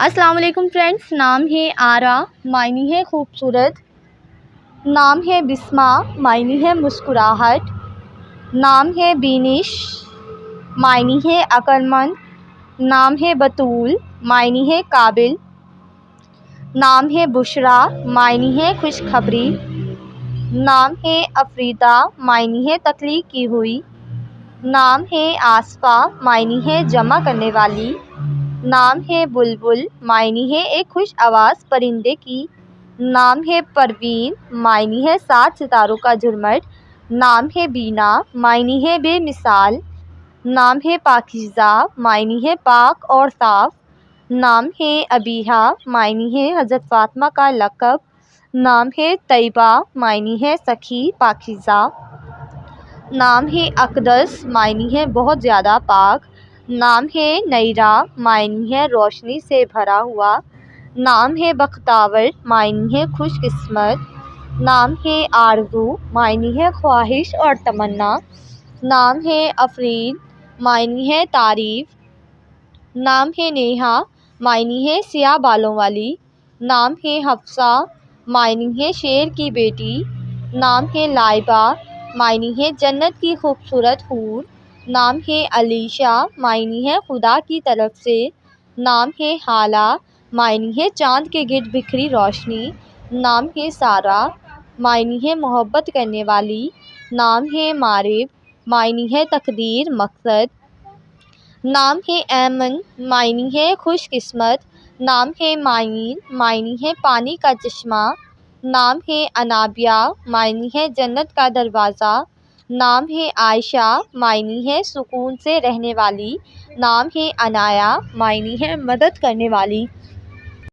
السلام علیکم فرینڈس، نام ہے آرا، معنی ہے خوبصورت۔ نام ہے بسمہ، معنی ہے مسکراہٹ۔ نام ہے بینش، معنی ہے عقل مند۔ نام ہے بطول، معنی ہے قابل۔ نام ہے بشریٰ، معنی ہے خوشخبری۔ نام ہے افریدہ، معنی ہے تخلیق کی ہوئی۔ نام ہے آصفہ، معنی ہے جمع کرنے والی۔ نام ہے بلبل، معنی ہے ایک خوش آواز پرندے کی۔ نام ہے پروین، معنی ہے 7 ستاروں کا جھرمٹ۔ نام ہے بینا، معنی ہے بے مثال۔ نام ہے پاکیزہ، معنی ہے پاک اور صاف۔ نام ہے ابیہا، معنی ہے حضرت فاطمہ کا لقب۔ نام ہے طیبہ، معنی ہے سخی پاکیزہ۔ نام ہے اقدس، معنی ہے بہت زیادہ پاک۔ نام ہے نیرہ، معنی ہے روشنی سے بھرا ہوا۔ نام ہے بختاور، معنی ہے خوش قسمت۔ نام ہے آرزو، معنی ہے خواہش اور تمنا۔ نام ہے آفرین، معنی ہے تعریف۔ نام ہے نیہا، معنی ہے سیاہ بالوں والی۔ نام ہے حفصہ، معنی ہے شیر کی بیٹی۔ نام ہے لائبہ، معنی ہے جنت کی خوبصورت حور۔ نام ہے علیشہ، معنی ہے خدا کی طرف سے۔ نام ہے ہالہ، معنی ہے چاند کے گرد بکھری روشنی۔ نام ہے سارہ، معنی ہے محبت کرنے والی۔ نام ہے معرف، معنی ہے تقدیر مقصد۔ نام ہے ایمن، معنی ہے خوش قسمت۔ نام ہے معین، معنی ہے پانی کا چشمہ۔ نام ہے انابیہ، معنی ہے جنت کا دروازہ۔ نام ہے عائشہ، معنی ہے سکون سے رہنے والی۔ نام ہے عنایہ، معنی ہے مدد کرنے والی۔